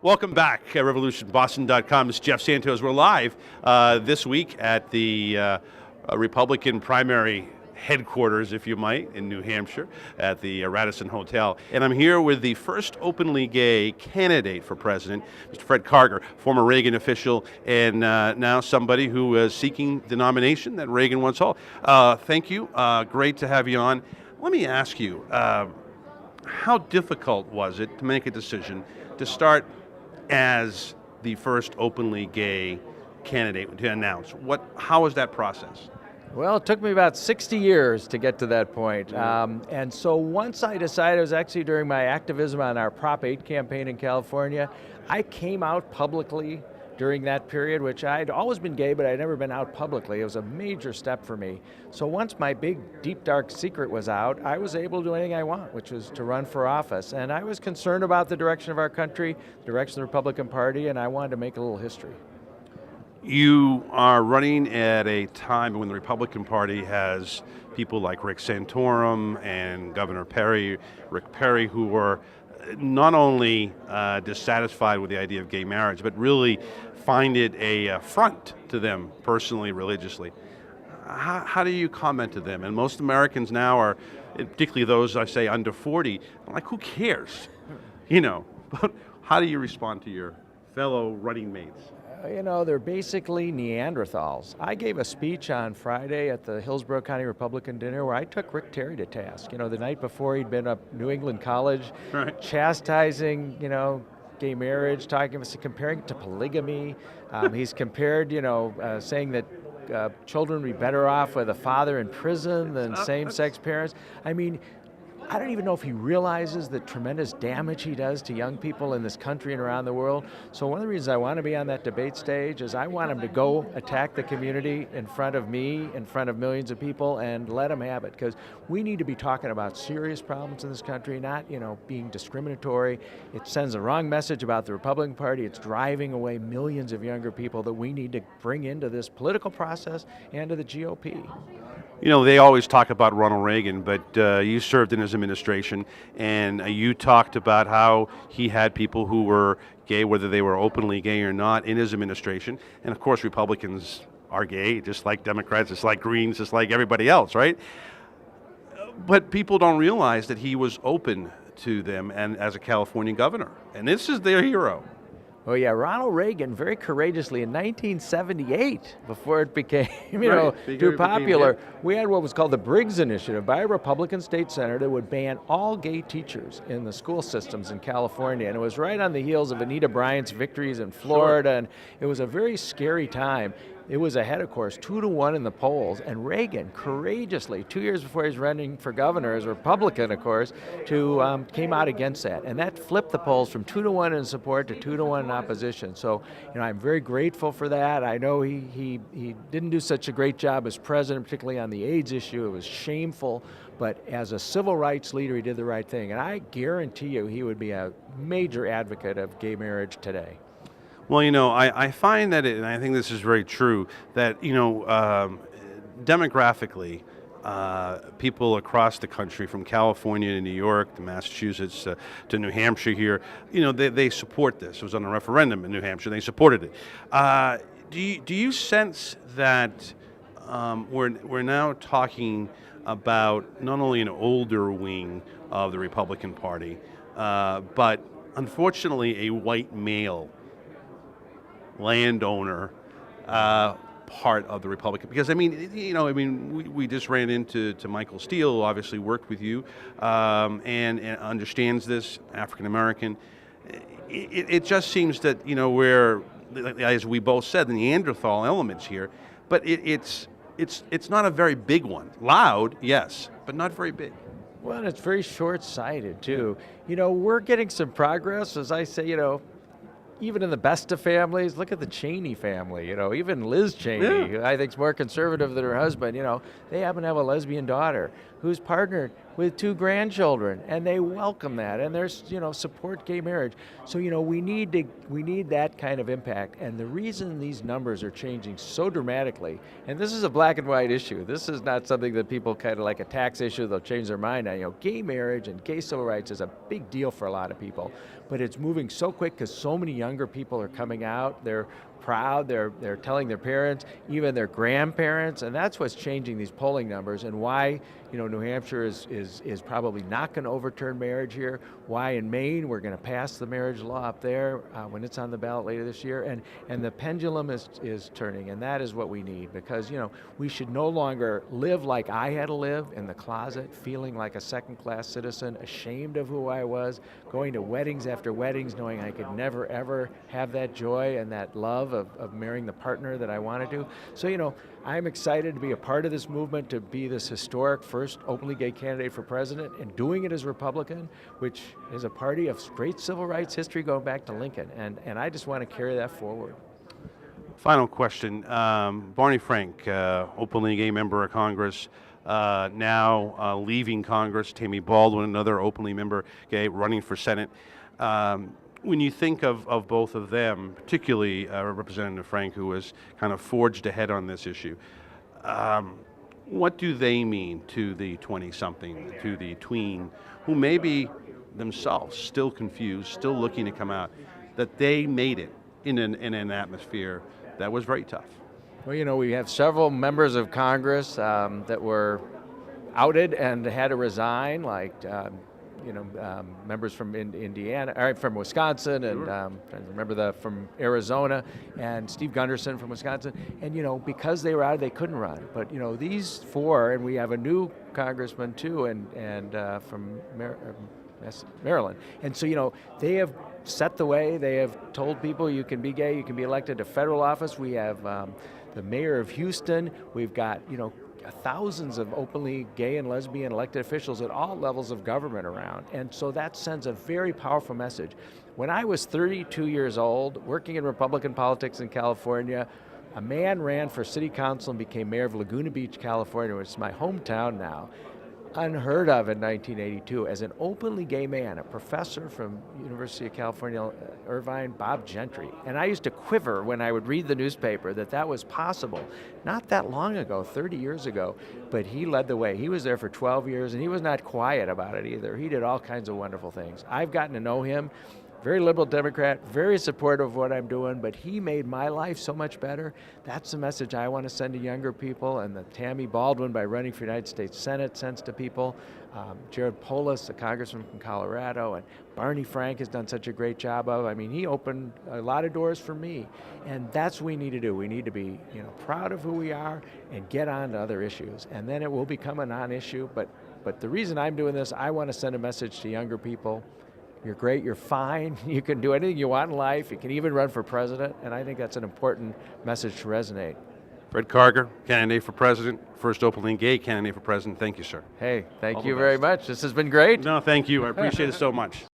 Welcome back at RevolutionBoston.com. This is Jeff Santos. We're live this week at the Republican primary headquarters, if you might, in New Hampshire at the Radisson Hotel. And I'm here with the first openly gay candidate for president, Mr. Fred Karger, former Reagan official and now somebody who is seeking the nomination that Reagan once held. Thank you. Great to have you on. Let me ask you, how difficult was it to make a decision to start as the first openly gay candidate to announce? How was that process? Well, it took me about 60 years to get to that point. And so once I decided, it was actually during my activism on our Prop 8 campaign in California, I came out publicly during that period, which I'd always been gay, but I'd never been out publicly. It was a major step for me. So once my big, deep, dark secret was out, I was able to do anything I want, which was to run for office. And I was concerned about the direction of our country, the direction of the Republican Party, and I wanted to make a little history. You are running at a time when the Republican Party has people like Rick Santorum and Governor Rick Perry, who were not only dissatisfied with the idea of gay marriage, but really find it a affront to them personally, religiously. How do you comment to them? And most Americans now are, particularly those I say under 40, like, who cares? But how do you respond to your fellow running mates? They're basically Neanderthals. I gave a speech on Friday at the Hillsborough County Republican dinner where I took Rick Terry to task. The night before he'd been at New England College, right, chastising, gay marriage, comparing it to polygamy. He's compared, saying that children would be better off with a father in prison than same-sex parents. I don't even know if he realizes the tremendous damage he does to young people in this country and around the world. So one of the reasons I want to be on that debate stage is I want him to go attack the community in front of me, in front of millions of people, and let him have it. Because we need to be talking about serious problems in this country, not being discriminatory. It sends the wrong message about the Republican Party. It's driving away millions of younger people that we need to bring into this political process and to the GOP. They always talk about Ronald Reagan, but you served in his administration, and you talked about how he had people who were gay, whether they were openly gay or not, in his administration. And of course, Republicans are gay, just like Democrats, just like Greens, just like everybody else, right? But people don't realize that he was open to them and as a California governor. And this is their hero. Oh yeah, Ronald Reagan very courageously in 1978, before it became too popular, we had what was called the Briggs Initiative by a Republican state senator that would ban all gay teachers in the school systems in California. And it was right on the heels of Anita Bryant's victories in Florida, and it was a very scary time. It was ahead, of course, 2-1 in the polls, and Reagan courageously, 2 years before he was running for governor as a Republican, of course, came out against that, and that flipped the polls from 2-1 in support to 2-1 in opposition. So, I'm very grateful for that. I know he didn't do such a great job as president, particularly on the AIDS issue. It was shameful, but as a civil rights leader, he did the right thing, and I guarantee you he would be a major advocate of gay marriage today. Well, I find that, and I think this is very true, that, demographically, people across the country, from California to New York to Massachusetts to New Hampshire here, they support this. It was on a referendum in New Hampshire. They supported it. Do you sense that we're now talking about not only an older wing of the Republican Party, but unfortunately a white male landowner part of the Republican, because we just ran into Michael Steele, who obviously worked with you and understands this, African American. It just seems that we're, as we both said, the Neanderthal elements here, but it's not a very big one. Loud, yes, but not very big. Well, it's very short-sighted too. We're getting some progress, as I say. even in the best of families, look at the Cheney family, even Liz Cheney, who I think is more conservative than her husband, they happen to have a lesbian daughter who's partnered with 2 grandchildren, and they welcome that, and there's, support gay marriage. So, we need that kind of impact, and the reason these numbers are changing so dramatically, and this is a black and white issue, this is not something that people kind of like a tax issue, they'll change their mind on, gay marriage and gay civil rights is a big deal for a lot of people, but it's moving so quick because so many younger people are coming out, they're proud, they're telling their parents, even their grandparents, and that's what's changing these polling numbers, and why New Hampshire is probably not going to overturn marriage here, why in Maine we're going to pass the marriage law up there when it's on the ballot later this year, and the pendulum is turning, and that is what we need, because we should no longer live like I had to live in the closet, feeling like a second-class citizen, ashamed of who I was, going to weddings after weddings, knowing I could never ever have that joy and that love of marrying the partner that I wanted to. So, I'm excited to be a part of this movement, to be this historic first openly gay candidate for president, and doing it as Republican, which is a party of great civil rights history going back to Lincoln. And I just want to carry that forward. Final question. Barney Frank, openly gay member of Congress, now leaving Congress. Tammy Baldwin, another openly member gay, running for Senate. When you think of both of them, particularly Representative Frank, who has kind of forged ahead on this issue, what do they mean to the 20-something, to the tween, who may be themselves still confused, still looking to come out, that they made it in an atmosphere that was very tough? Well, we have several members of Congress that were outed and had to resign, like members from Indiana, from Wisconsin, and remember from Arizona, and Steve Gunderson from Wisconsin. And because they were out, they couldn't run. But these 4, and we have a new congressman too, and from Maryland. And so they have set the way. They have told people you can be gay, you can be elected to federal office. We have the mayor of Houston. We've got thousands of openly gay and lesbian elected officials at all levels of government around. And so that sends a very powerful message. When I was 32 years old, working in Republican politics in California, a man ran for city council and became mayor of Laguna Beach, California, which is my hometown now. Unheard of in 1982 as an openly gay man, a professor from University of California, Irvine, Bob Gentry. And I used to quiver when I would read the newspaper that was possible. Not that long ago, 30 years ago, but he led the way. He was there for 12 years, and he was not quiet about it either. He did all kinds of wonderful things. I've gotten to know him. Very liberal Democrat, very supportive of what I'm doing, but he made my life so much better. That's the message I want to send to younger people, and that Tammy Baldwin, by running for United States Senate, sends to people. Jared Polis, the congressman from Colorado, and Barney Frank has done such a great job of. I mean, he opened a lot of doors for me, and that's what we need to do. We need to be, proud of who we are and get on to other issues, and then it will become a non-issue. But the reason I'm doing this, I want to send a message to younger people. You're great, you're fine, you can do anything you want in life, you can even run for president, and I think that's an important message to resonate. Fred Karger, candidate for president, first openly gay candidate for president. Thank you, sir. Hey, thank you very much. This has been great. No, thank you. I appreciate it so much.